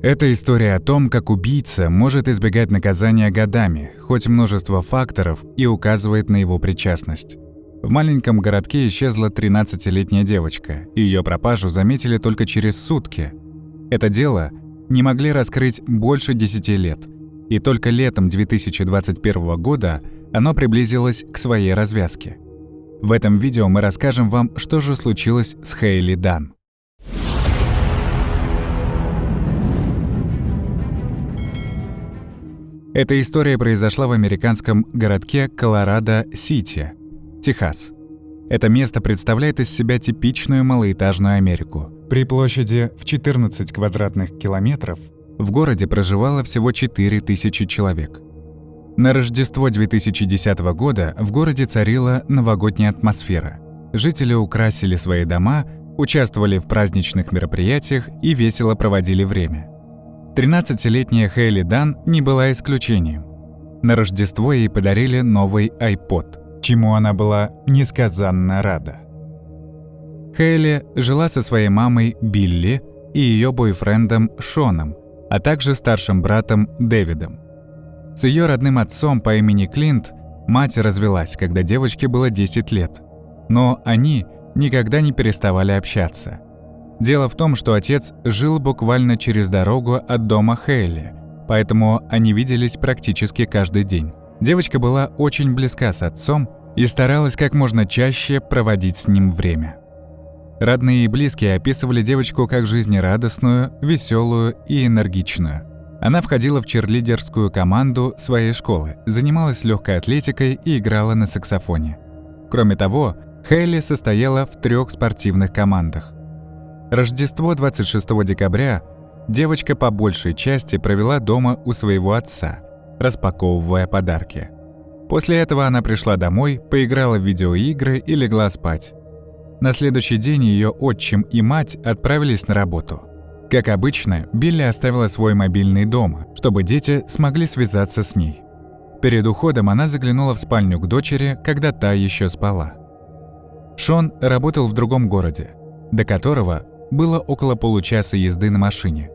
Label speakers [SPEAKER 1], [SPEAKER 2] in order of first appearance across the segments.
[SPEAKER 1] Это история о том, как убийца может избегать наказания годами, хоть множество факторов, и указывает на его причастность. В маленьком городке исчезла 13-летняя девочка, и ее пропажу заметили только через сутки. Это дело не могли раскрыть больше 10 лет, и только летом 2021 года оно приблизилось к своей развязке. В этом видео мы расскажем вам, что же случилось с Хейли Дан. Эта история произошла в американском городке Колорадо-Сити, Техас. Это место представляет из себя типичную малоэтажную Америку. При площади в 14 квадратных километров в городе проживало всего 4000 человек. На Рождество 2010 года в городе царила новогодняя атмосфера. Жители украсили свои дома, участвовали в праздничных мероприятиях и весело проводили время. 13-летняя Хейли Дан не была исключением. На Рождество ей подарили новый iPod, чему она была несказанно рада. Хейли жила со своей мамой Билли и ее бойфрендом Шоном, а также старшим братом Дэвидом. С ее родным отцом по имени Клинт мать развелась, когда девочке было 10 лет, но они никогда не переставали общаться. Дело в том, что отец жил буквально через дорогу от дома Хейли, поэтому они виделись практически каждый день. Девочка была очень близка с отцом и старалась как можно чаще проводить с ним время. Родные и близкие описывали девочку как жизнерадостную, веселую и энергичную. Она входила в чирлидерскую команду своей школы, занималась легкой атлетикой и играла на саксофоне. Кроме того, Хейли состояла в 3 спортивных командах. Рождество 26 декабря девочка по большей части провела дома у своего отца, распаковывая подарки. После этого она пришла домой, поиграла в видеоигры и легла спать. На следующий день ее отчим и мать отправились на работу. Как обычно, Билли оставила свой мобильный дома, чтобы дети смогли связаться с ней. Перед уходом она заглянула в спальню к дочери, когда та еще спала. Шон работал в другом городе, до которого было около получаса езды на машине.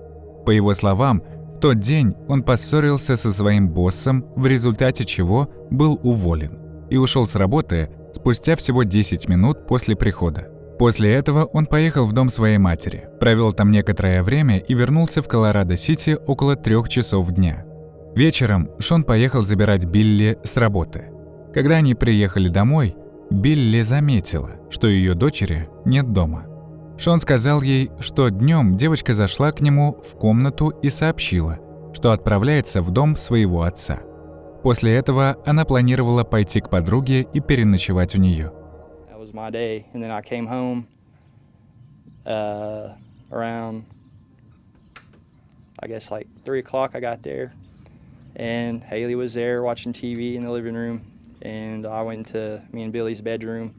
[SPEAKER 1] По его словам, в тот день он поссорился со своим боссом, в результате чего был уволен, и ушел с работы спустя всего 10 минут после прихода. После этого он поехал в дом своей матери, провел там некоторое время и вернулся в Колорадо-Сити около 3 часов дня. Вечером Шон поехал забирать Билли с работы. Когда они приехали домой, Билли заметила, что ее дочери нет дома. Шон сказал ей, что днем девочка зашла к нему в комнату и сообщила, что отправляется в дом своего отца. После этого она планировала пойти к подруге и переночевать у нее.
[SPEAKER 2] Around, I guess like 3 o'clock I got there, and Haley was there watching TV in the living room, and I went into me and Billy's bedroom.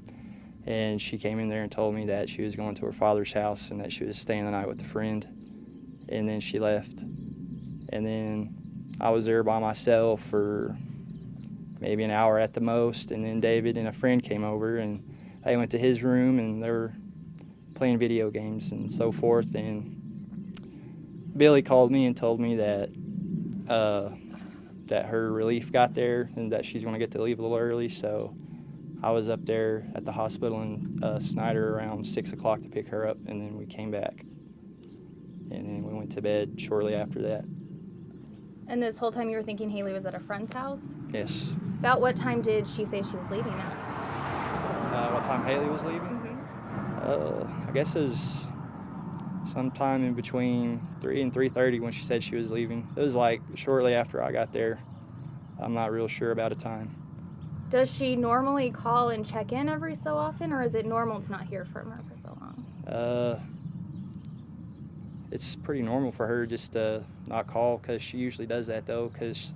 [SPEAKER 2] And she came in there and told me that she was going to her father's house and that she was staying the night with a friend. And then she left. And then I was there by myself for maybe an hour at the most. And then David and a friend came over and they went to his room and they were playing video games and so forth. And Billy called me and told me that that her relief got there and that she's going to get to leave a little early. So I was up there at the hospital in Snyder around 6 o'clock to pick her up, and then we came back. And then we went to bed shortly after that.
[SPEAKER 3] And this whole time you were thinking Haley was at a friend's house?
[SPEAKER 2] Yes.
[SPEAKER 3] About what time did she say she was leaving at?
[SPEAKER 2] What time Haley was leaving? I guess it was sometime in between 3 and 3:30 when she said she was leaving. It was like shortly after I got there. I'm not real sure about a time.
[SPEAKER 3] Does she normally call and check in every so often, or is it normal to not hear from her for so long?
[SPEAKER 2] It's pretty normal for her just to not call, because she usually does that though, because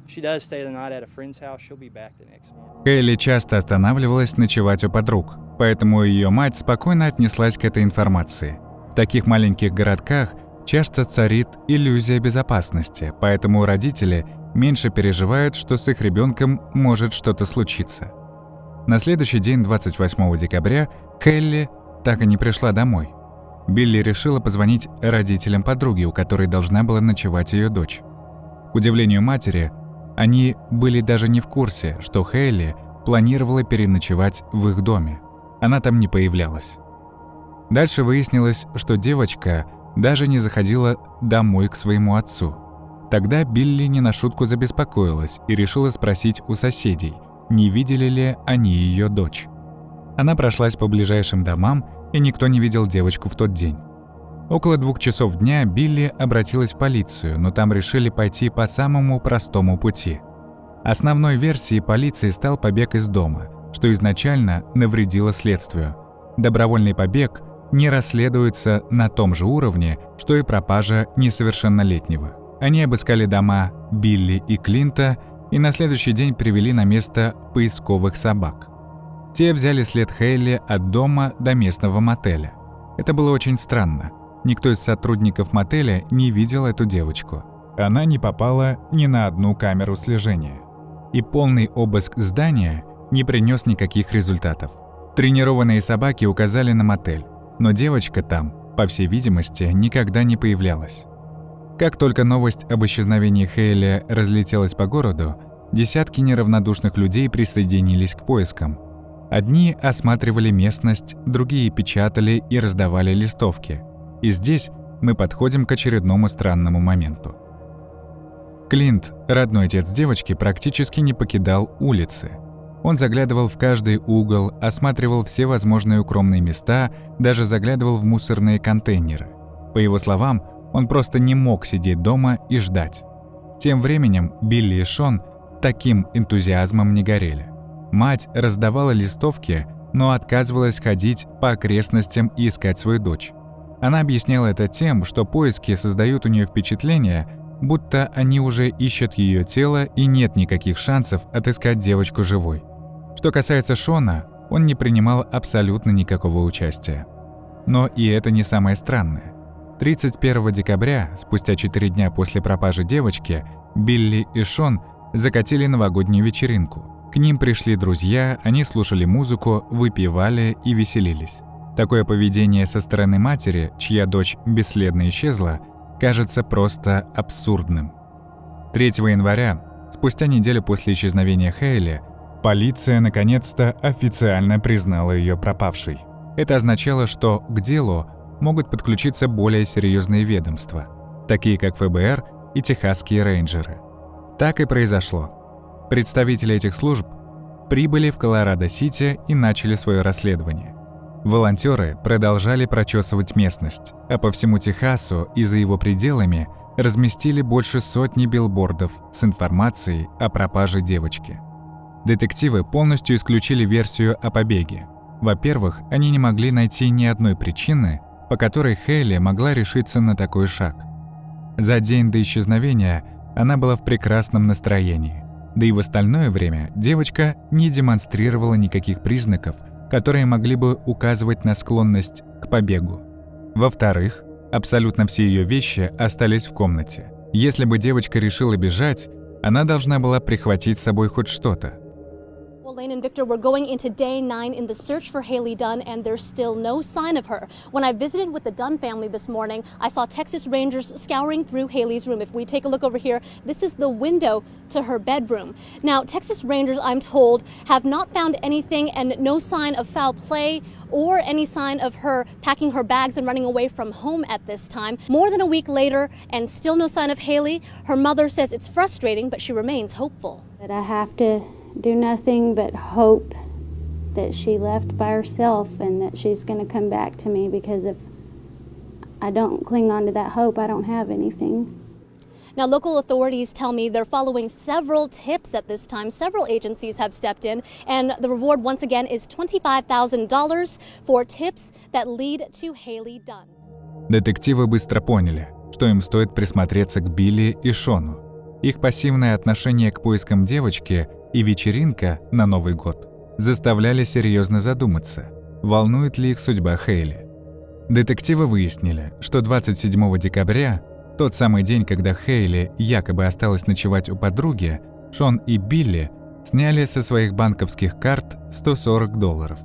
[SPEAKER 2] she does stay the night at a friend's house. She'll be back the next morning.
[SPEAKER 1] Хейли часто останавливалась ночевать у подруг, поэтому ее мать спокойно отнеслась к этой информации. В таких маленьких городках часто царит иллюзия безопасности, поэтому родители меньше переживают, что с их ребенком может что-то случиться. На следующий день, 28 декабря, Хейли так и не пришла домой. Билли решила позвонить родителям подруги, у которой должна была ночевать ее дочь. К удивлению матери, они были даже не в курсе, что Хейли планировала переночевать в их доме. Она там не появлялась. Дальше выяснилось, что девочка даже не заходила домой к своему отцу. Тогда Билли не на шутку забеспокоилась и решила спросить у соседей, не видели ли они ее дочь. Она прошлась по ближайшим домам, и никто не видел девочку в тот день. Около 2 часов дня Билли обратилась в полицию, но там решили пойти по самому простому пути. Основной версией полиции стал побег из дома, что изначально навредило следствию. Добровольный побег не расследуется на том же уровне, что и пропажа несовершеннолетнего. Они обыскали дома Билли и Клинта и на следующий день привели на место поисковых собак. Те взяли след Хейли от дома до местного мотеля. Это было очень странно. Никто из сотрудников мотеля не видел эту девочку. Она не попала ни на одну камеру слежения. И полный обыск здания не принес никаких результатов. Тренированные собаки указали на мотель, но девочка там, по всей видимости, никогда не появлялась. Как только новость об исчезновении Хейли разлетелась по городу, десятки неравнодушных людей присоединились к поискам. Одни осматривали местность, другие печатали и раздавали листовки. И здесь мы подходим к очередному странному моменту. Клинт, родной отец девочки, практически не покидал улицы. Он заглядывал в каждый угол, осматривал все возможные укромные места, даже заглядывал в мусорные контейнеры. По его словам, он просто не мог сидеть дома и ждать. Тем временем Билли и Шон таким энтузиазмом не горели. Мать раздавала листовки, но отказывалась ходить по окрестностям и искать свою дочь. Она объясняла это тем, что поиски создают у нее впечатление, будто они уже ищут ее тело и нет никаких шансов отыскать девочку живой. Что касается Шона, он не принимал абсолютно никакого участия. Но и это не самое странное. 31 декабря, спустя 4 дня после пропажи девочки, Билли и Шон закатили новогоднюю вечеринку. К ним пришли друзья, они слушали музыку, выпивали и веселились. Такое поведение со стороны матери, чья дочь бесследно исчезла, кажется просто абсурдным. 3 января, спустя неделю после исчезновения Хейли, полиция наконец-то официально признала ее пропавшей. Это означало, что к делу могут подключиться более серьезные ведомства, такие как ФБР и техасские рейнджеры. Так и произошло. Представители этих служб прибыли в Колорадо-Сити и начали свое расследование. Волонтеры продолжали прочесывать местность, а по всему Техасу и за его пределами разместили больше сотни билбордов с информацией о пропаже девочки. Детективы полностью исключили версию о побеге. Во-первых, они не могли найти ни одной причины, по которой Хейли могла решиться на такой шаг. За день до исчезновения она была в прекрасном настроении, да и в остальное время девочка не демонстрировала никаких признаков, которые могли бы указывать на склонность к побегу. Во-вторых, абсолютно все ее вещи остались в комнате. Если бы девочка решила бежать, она должна была прихватить с собой хоть что-то.
[SPEAKER 4] Lane and Victor were going into day 9 in the search for Heyli Dan, and there's still no sign of her. When I visited with the Dunn family this morning, I saw Texas Rangers scouring through Heyli's room. If we take a look over here, this is the window to her bedroom. Now, Texas Rangers, I'm told, have not found anything and no sign of foul play or any sign of her packing her bags and running away from home at this time. More than a week later and still no sign of Heyli, her mother says it's frustrating, but she remains hopeful.
[SPEAKER 5] But I have to do nothing but hope that she left by herself and that she's going to come back to me, because if I don't cling on to that hope, I don't have anything.
[SPEAKER 4] Now, local authorities tell me they're following several tips at this time. Several agencies have stepped in, and the reward once again is $25,000 for tips that lead to Heyli Dan.
[SPEAKER 1] Детективы быстро поняли, что им стоит присмотреться к Билли и Шону. Их пассивное отношение к поискам девочки и вечеринка на Новый год заставляли серьезно задуматься, волнует ли их судьба Хейли. Детективы выяснили, что 27 декабря, тот самый день, когда Хейли якобы осталась ночевать у подруги, Шон и Билли сняли со своих банковских карт $140.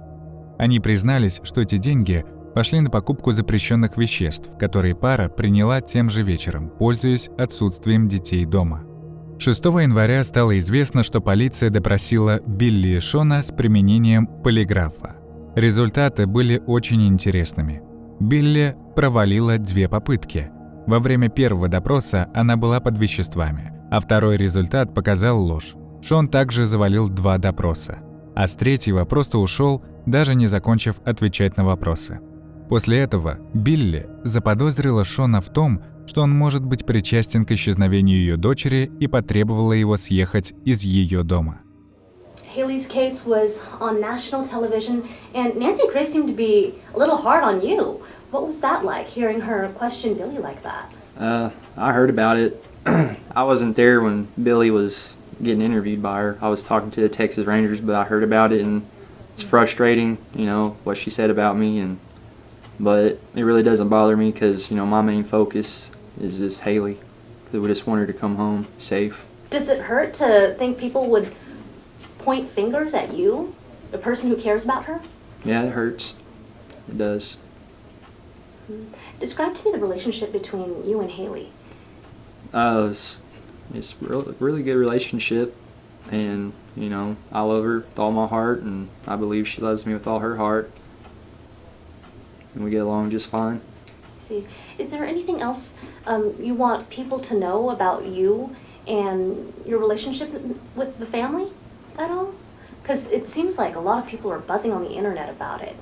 [SPEAKER 1] Они признались, что эти деньги пошли на покупку запрещенных веществ, которые пара приняла тем же вечером, пользуясь отсутствием детей дома. 6 января стало известно, что полиция допросила Билли и Шона с применением полиграфа. Результаты были очень интересными. Билли провалила 2 попытки. Во время первого допроса она была под веществами, а второй результат показал ложь. Шон также завалил 2 допроса, а с 3-го просто ушел, даже не закончив отвечать на вопросы. После этого Билли заподозрила Шона в том, что он может быть причастен к исчезновению ее дочери, и потребовала его съехать из ее дома.
[SPEAKER 4] Haley's case was on national television, and Nancy Grace seemed to be a little hard on you. What was that like, hearing her question Billy like that?
[SPEAKER 2] I heard about it. I wasn't there when Billy was getting interviewed by her. I was talking to the Texas Rangers, but I heard about it, and it's frustrating, what she said about me, but it really doesn't bother me because, my main focus is just Haley, because we just want her to come home safe.
[SPEAKER 4] Does it hurt to think people would point fingers at you, the person who cares about her?
[SPEAKER 2] Yeah, it hurts. It does.
[SPEAKER 4] Describe to me the relationship between you and Haley.
[SPEAKER 2] It's really good relationship, and I love her with all my heart, and I believe she loves me with all her heart, and we get along just fine.
[SPEAKER 4] See, is there anything else you want people to know about you and your relationship with the family at all? Because it seems like a lot of people are buzzing on the internet about it.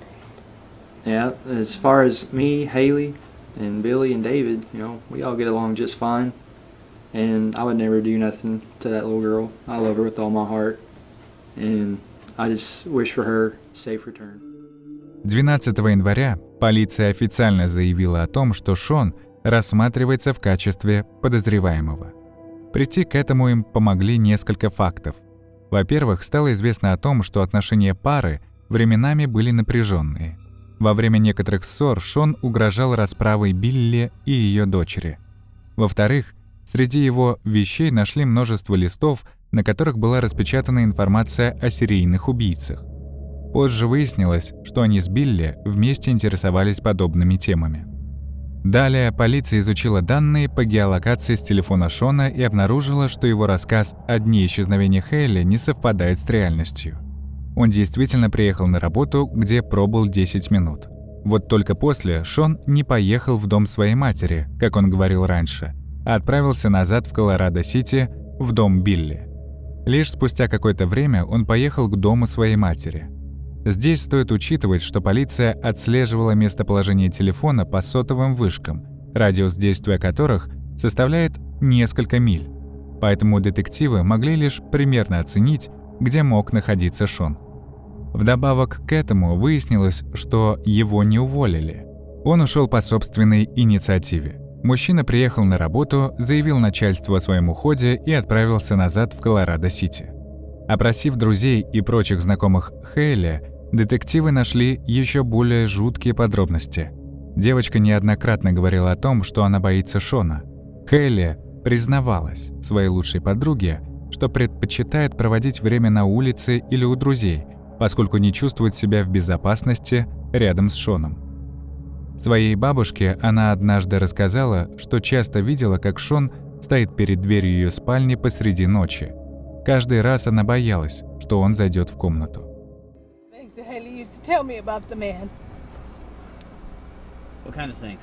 [SPEAKER 2] Yeah, as far as me, Haley, and Billy and David, we all get along just fine. And I would never do nothing to that little girl. I love her with all my heart. And I just wish for her safe return.
[SPEAKER 1] 12 января полиция официально заявила о том, что Шон рассматривается в качестве подозреваемого. Прийти к этому им помогли несколько фактов. Во-первых, стало известно о том, что отношения пары временами были напряженные. Во время некоторых ссор Шон угрожал расправой Билли и ее дочери. Во-вторых, среди его вещей нашли множество листов, на которых была распечатана информация о серийных убийцах. Позже выяснилось, что они с Билли вместе интересовались подобными темами. Далее полиция изучила данные по геолокации с телефона Шона и обнаружила, что его рассказ о дне исчезновения Хейли не совпадает с реальностью. Он действительно приехал на работу, где пробыл 10 минут. Вот только после Шон не поехал в дом своей матери, как он говорил раньше, а отправился назад в Колорадо-Сити, в дом Билли. Лишь спустя какое-то время он поехал к дому своей матери. Здесь стоит учитывать, что полиция отслеживала местоположение телефона по сотовым вышкам, радиус действия которых составляет несколько миль. Поэтому детективы могли лишь примерно оценить, где мог находиться Шон. Вдобавок к этому выяснилось, что его не уволили. Он ушел по собственной инициативе. Мужчина приехал на работу, заявил начальству о своем уходе и отправился назад в Колорадо-Сити. Опросив друзей и прочих знакомых Хейли, детективы нашли еще более жуткие подробности. Девочка неоднократно говорила о том, что она боится Шона. Хейли признавалась своей лучшей подруге, что предпочитает проводить время на улице или у друзей, поскольку не чувствует себя в безопасности рядом с Шоном. Своей бабушке она однажды рассказала, что часто видела, как Шон стоит перед дверью ее спальни посреди ночи. Каждый раз она боялась, что он зайдет в комнату.
[SPEAKER 6] What kind of things?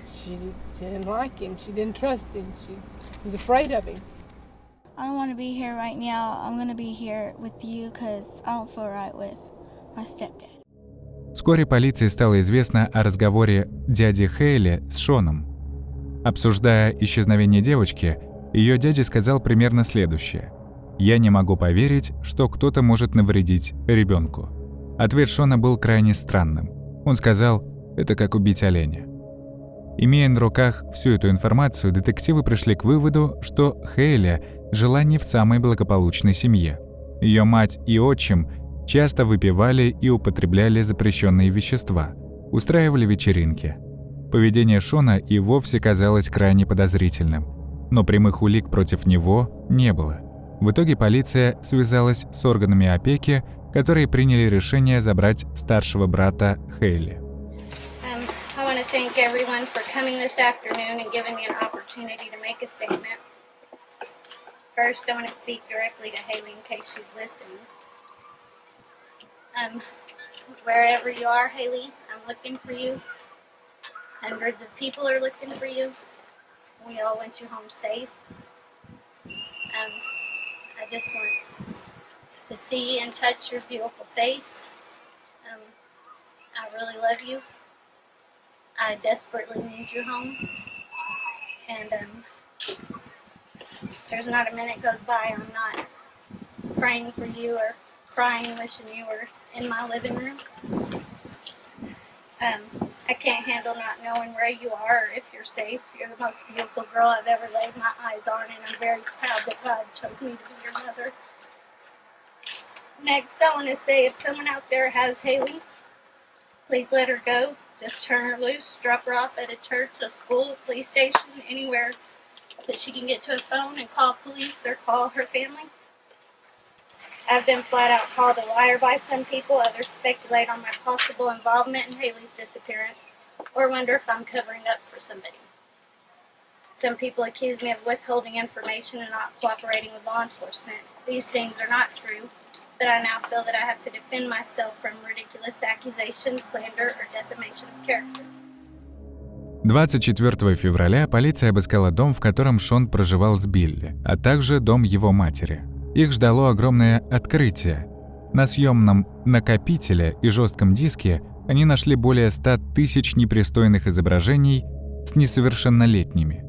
[SPEAKER 7] She didn't like him. She didn't trust him. She was afraid of him.
[SPEAKER 8] I don't want to be here right now. I'm going to be here with you because I don't feel right with my stepdad.
[SPEAKER 1] Вскоре полиции стало известно о разговоре дяди Хейли с Шоном. Обсуждая исчезновение девочки, ее дядя сказал примерно следующее: «Я не могу поверить, что кто-то может навредить ребенку». Ответ Шона был крайне странным. Он сказал: «Это как убить оленя». Имея на руках всю эту информацию, детективы пришли к выводу, что Хейли жила не в самой благополучной семье. Ее мать и отчим часто выпивали и употребляли запрещенные вещества, устраивали вечеринки. Поведение Шона и вовсе казалось крайне подозрительным, но прямых улик против него не было. В итоге полиция связалась с органами опеки, которые приняли решение забрать старшего брата Хейли.
[SPEAKER 9] I want to thank everyone for coming this afternoon and giving me an opportunity to make a statement. First, I want to speak directly to Heyli in case she's listening. Wherever you are, Heyli, I'm looking for you. Hundreds of people are looking for you. We all want you home safe. I just want to see and touch your beautiful face. I really love you. I desperately need you home. And there's not a minute goes by I'm not praying for you or crying, wishing you were in my living room. I can't handle not knowing where you are or if you're safe. You're the most beautiful girl I've ever laid my eyes on, and I'm very proud that God chose me to be your mother. Next, I want to say if someone out there has Heyli, please let her go. Just turn her loose, drop her off at a church, a school, a police station, anywhere that she can get to a phone and call police or call her family. I've been flat out called a liar by some people. Others speculate on my possible involvement in Heyli's disappearance or wonder if I'm covering up for somebody. Some people accuse me of withholding information and not cooperating with law enforcement. These things are not true, but I now feel that I have to defend myself from ridiculous accusations, slander, or defamation of character.
[SPEAKER 1] 24 февраля полиция обыскала дом, в котором Шон проживал с Билли, а также дом его матери. Их ждало огромное открытие. На съемном накопителе и жестком диске они нашли более 100 тысяч непристойных изображений с несовершеннолетними.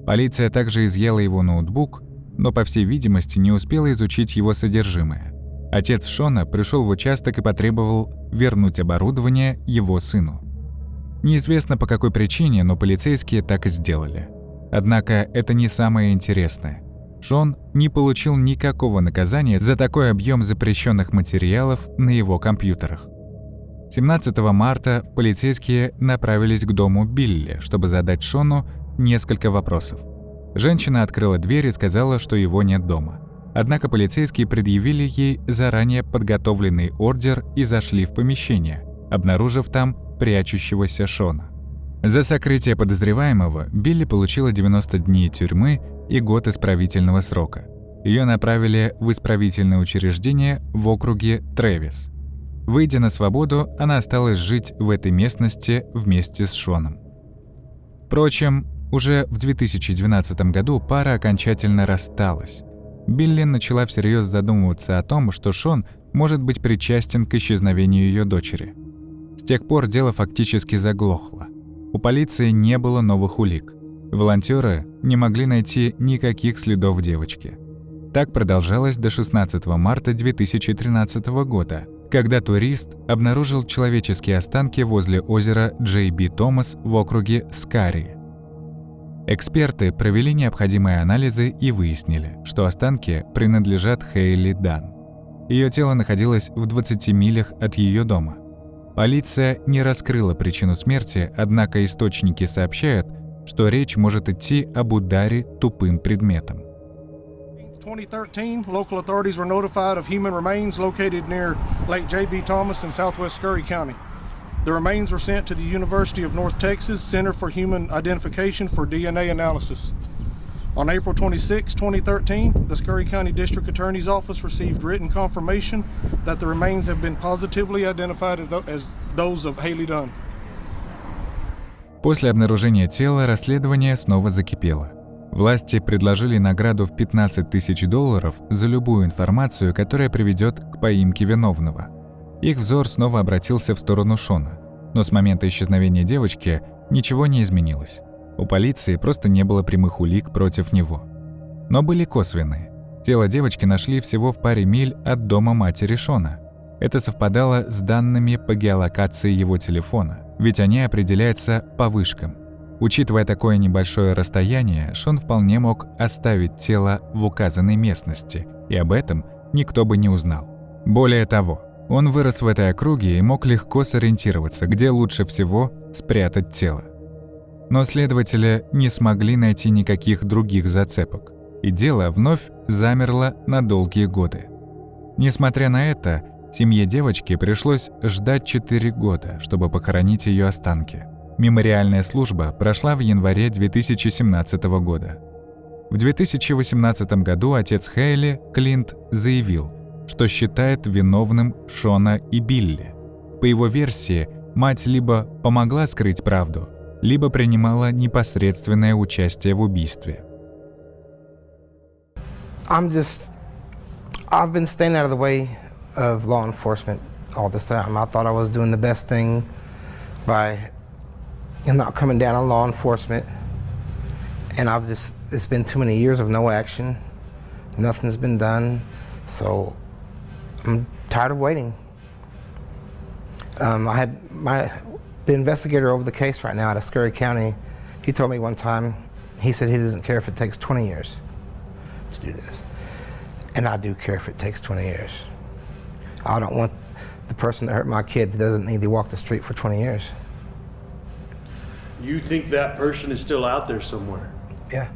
[SPEAKER 1] Полиция также изъяла его ноутбук, но, по всей видимости, не успела изучить его содержимое. Отец Шона пришел в участок и потребовал вернуть оборудование его сыну. Неизвестно по какой причине, но полицейские так и сделали. Однако это не самое интересное. Шон не получил никакого наказания за такой объем запрещенных материалов на его компьютерах. 17 марта полицейские направились к дому Билли, чтобы задать Шону несколько вопросов. Женщина открыла дверь и сказала, что его нет дома. Однако полицейские предъявили ей заранее подготовленный ордер и зашли в помещение, обнаружив там прячущегося Шона. За сокрытие подозреваемого Билли получила 90 дней тюрьмы и год исправительного срока. Ее направили в исправительное учреждение в округе Трэвис. Выйдя на свободу, она осталась жить в этой местности вместе с Шоном. Впрочем, уже в 2012 году пара окончательно рассталась. Билли начала всерьез задумываться о том, что Шон может быть причастен к исчезновению ее дочери. С тех пор дело фактически заглохло. У полиции не было новых улик. Волонтеры не могли найти никаких следов девочки. Так продолжалось до 16 марта 2013 года, когда турист обнаружил человеческие останки возле озера J.B. Томас в округе Скарри. Эксперты провели необходимые анализы и выяснили, что останки принадлежат Хейли Дан. Ее тело находилось в 20 милях от ее дома. Полиция не раскрыла причину смерти, однако источники сообщают, что речь может идти об ударе тупым предметом.
[SPEAKER 10] In 2013, local authorities were notified of human remains located near Lake J.B. Thomas in southwest Scurry County. The remains were sent to the University of North Texas Center for Human Identification for DNA analysis. On April 26, 2013, the Scurry County District Attorney's Office received written confirmation that the remains have been positively identified as those of Heyli Дан.
[SPEAKER 1] После обнаружения тела расследование снова закипело. Власти предложили награду в $15 тысяч за любую информацию, которая приведет к поимке виновного. Их взор снова обратился в сторону Шона, но с момента исчезновения девочки ничего не изменилось. У полиции просто не было прямых улик против него. Но были косвенные. Тело девочки нашли всего в паре миль от дома матери Шона. Это совпадало с данными по геолокации его телефона, ведь они определяются по вышкам. Учитывая такое небольшое расстояние, Шон вполне мог оставить тело в указанной местности, и об этом никто бы не узнал. Более того, он вырос в этой округе и мог легко сориентироваться, где лучше всего спрятать тело. Но следователи не смогли найти никаких других зацепок, и дело вновь замерло на долгие годы. Несмотря на это, Семье девочки пришлось ждать 4 года, чтобы похоронить ее останки. Мемориальная служба прошла в январе 2017 года. В 2018 году отец Хейли, Клинт, заявил, что считает виновным Шона и Билли. По его версии, мать либо помогла скрыть правду, либо принимала непосредственное участие в убийстве.
[SPEAKER 11] I've been staying out of the way of law enforcement all this time. I thought I was doing the best thing by not coming down on law enforcement. And it's been too many years of no action. Nothing's been done. So I'm tired of waiting. The investigator over the case right now out of Scurry County, he told me one time, he said he doesn't care if it takes 20 years to do this. And I do care if it takes 20 years. I don't want the person that hurt my kid that doesn't need to walk the street for 20 years.
[SPEAKER 12] You think that person is still out there somewhere?
[SPEAKER 11] Yeah.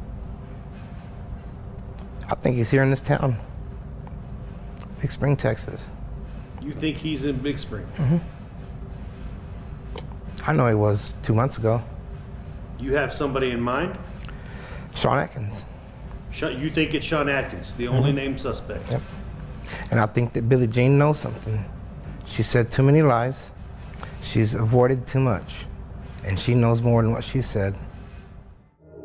[SPEAKER 11] I think he's here in this town. Big Spring, Texas.
[SPEAKER 12] You think he's in Big Spring?
[SPEAKER 11] Mm-hmm. I know he was 2 months ago.
[SPEAKER 12] You have somebody in mind?
[SPEAKER 11] Sean Atkins.
[SPEAKER 12] You think it's Sean Atkins, the only named suspect?
[SPEAKER 11] Yep. And I think that Billie Jean knows something. She said too many lies. She's avoided too much. And she knows more than what she said.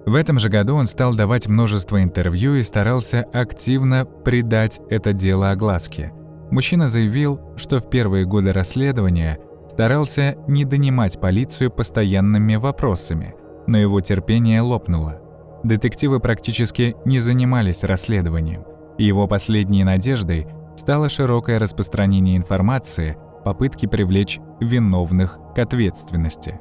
[SPEAKER 1] В этом же году он стал давать множество интервью и старался активно придать это дело огласке. Мужчина заявил, что в первые годы расследования старался не донимать полицию постоянными вопросами, но его терпение лопнуло. Детективы практически не занимались расследованием, и его последней надеждой стало широкое распространение информации, попытки привлечь виновных к ответственности.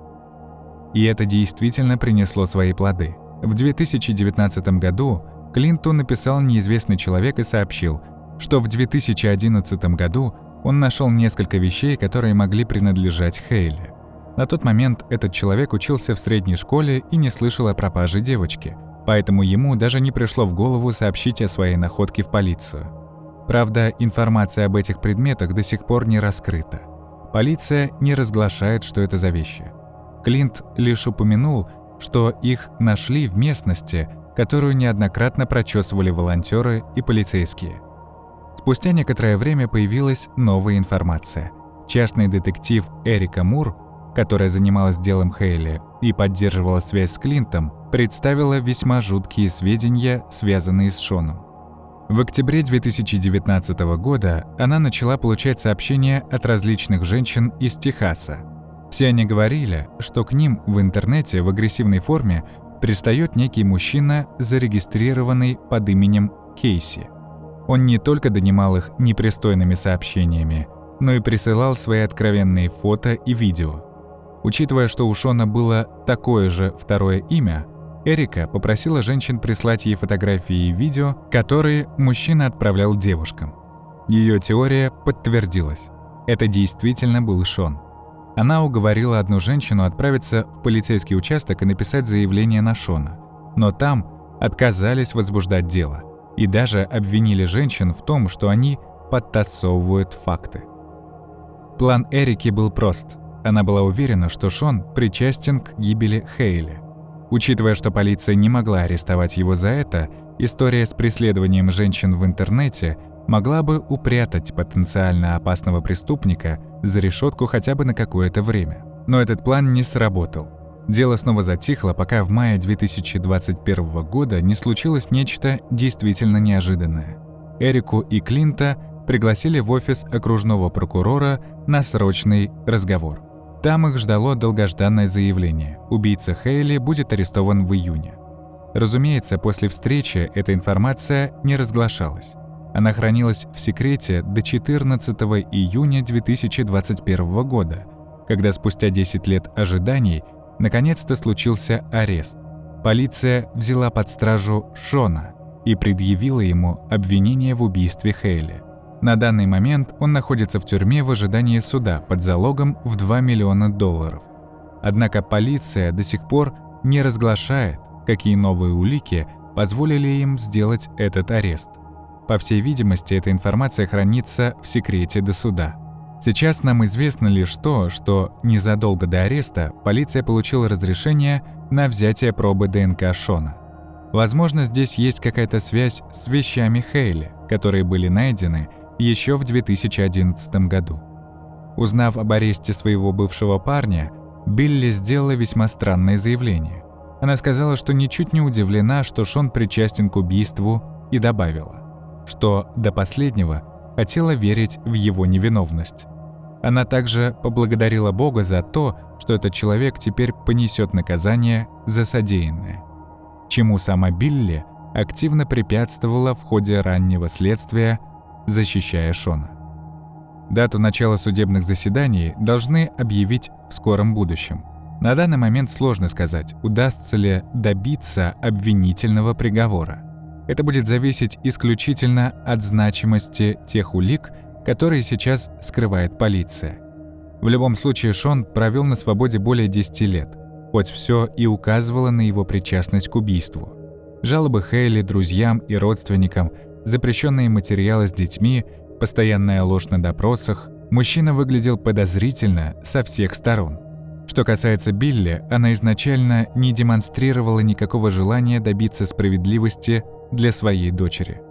[SPEAKER 1] И это действительно принесло свои плоды. В 2019 году Клинту написал неизвестный человек и сообщил, что в 2011 году он нашел несколько вещей, которые могли принадлежать Хейли. На тот момент этот человек учился в средней школе и не слышал о пропаже девочки, поэтому ему даже не пришло в голову сообщить о своей находке в полицию. Правда, информация об этих предметах до сих пор не раскрыта. Полиция не разглашает, что это за вещи. Клинт лишь упомянул, что их нашли в местности, которую неоднократно прочесывали волонтеры и полицейские. Спустя некоторое время появилась новая информация. Частный детектив Эрика Мур, которая занималась делом Хейли и поддерживала связь с Клинтом, представила весьма жуткие сведения, связанные с Шоном. В октябре 2019 года она начала получать сообщения от различных женщин из Техаса. Все они говорили, что к ним в интернете в агрессивной форме пристает некий мужчина, зарегистрированный под именем Кейси. Он не только донимал их непристойными сообщениями, но и присылал свои откровенные фото и видео. Учитывая, что у Шона было такое же второе имя, Эрика попросила женщин прислать ей фотографии и видео, которые мужчина отправлял девушкам. Ее теория подтвердилась. Это действительно был Шон. Она уговорила одну женщину отправиться в полицейский участок и написать заявление на Шона, но там отказались возбуждать дело и даже обвинили женщин в том, что они подтасовывают факты. План Эрики был прост. Она была уверена, что Шон причастен к гибели Хейли. Учитывая, что полиция не могла арестовать его за это, история с преследованием женщин в интернете могла бы упрятать потенциально опасного преступника за решетку хотя бы на какое-то время. Но этот план не сработал. Дело снова затихло, пока в мае 2021 года не случилось нечто действительно неожиданное. Эрику и Клинта пригласили в офис окружного прокурора на срочный разговор. Там их ждало долгожданное заявление: убийца Хейли будет арестован в июне. Разумеется, после встречи эта информация не разглашалась. Она хранилась в секрете до 14 июня 2021 года, когда спустя 10 лет ожиданий наконец-то случился арест. Полиция взяла под стражу Шона и предъявила ему обвинение в убийстве Хейли. На данный момент он находится в тюрьме в ожидании суда под залогом в $2 миллиона. Однако полиция до сих пор не разглашает, какие новые улики позволили им сделать этот арест. По всей видимости, эта информация хранится в секрете до суда. Сейчас нам известно лишь то, что незадолго до ареста полиция получила разрешение на взятие пробы ДНК Шона. Возможно, здесь есть какая-то связь с вещами Хейли, которые были найдены еще в 2011 году. Узнав об аресте своего бывшего парня, Билли сделала весьма странное заявление. Она сказала, что ничуть не удивлена, что Шон причастен к убийству, и добавила, что до последнего хотела верить в его невиновность. Она также поблагодарила Бога за то, что этот человек теперь понесет наказание за содеянное, чему сама Билли активно препятствовала в ходе раннего следствия, защищая Шона. Дату начала судебных заседаний должны объявить в скором будущем. На данный момент сложно сказать, удастся ли добиться обвинительного приговора. Это будет зависеть исключительно от значимости тех улик, которые сейчас скрывает полиция. В любом случае, Шон провел на свободе более 10 лет, хоть все и указывало на его причастность к убийству. Жалобы Хейли друзьям и родственникам, запрещенные материалы с детьми, постоянная ложь на допросах. Мужчина выглядел подозрительно со всех сторон. Что касается Билли, она изначально не демонстрировала никакого желания добиться справедливости для своей дочери.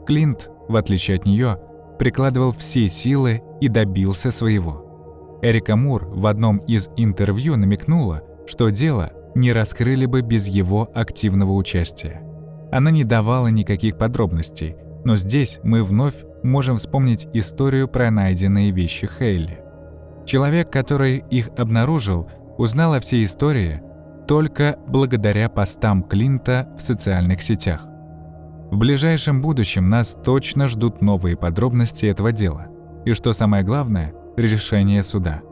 [SPEAKER 1] Клинт, в отличие от нее, прикладывал все силы и добился своего. Эрика Мур в одном из интервью намекнула, что дело не раскрыли бы без его активного участия. Она не давала никаких подробностей, но здесь мы вновь можем вспомнить историю про найденные вещи Хейли. Человек, который их обнаружил, узнал о всей истории только благодаря постам Клинта в социальных сетях. В ближайшем будущем нас точно ждут новые подробности этого дела. И что самое главное, решение суда.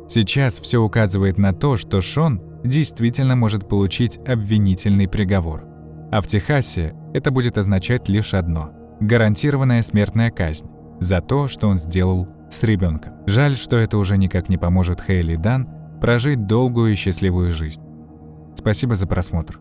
[SPEAKER 1] Сейчас все указывает на то, что Шон действительно может получить обвинительный приговор. А в Техасе это будет означать лишь одно – гарантированная смертная казнь за то, что он сделал с ребенком. Жаль, что это уже никак не поможет Хейли Дан прожить долгую и счастливую жизнь. Спасибо за просмотр.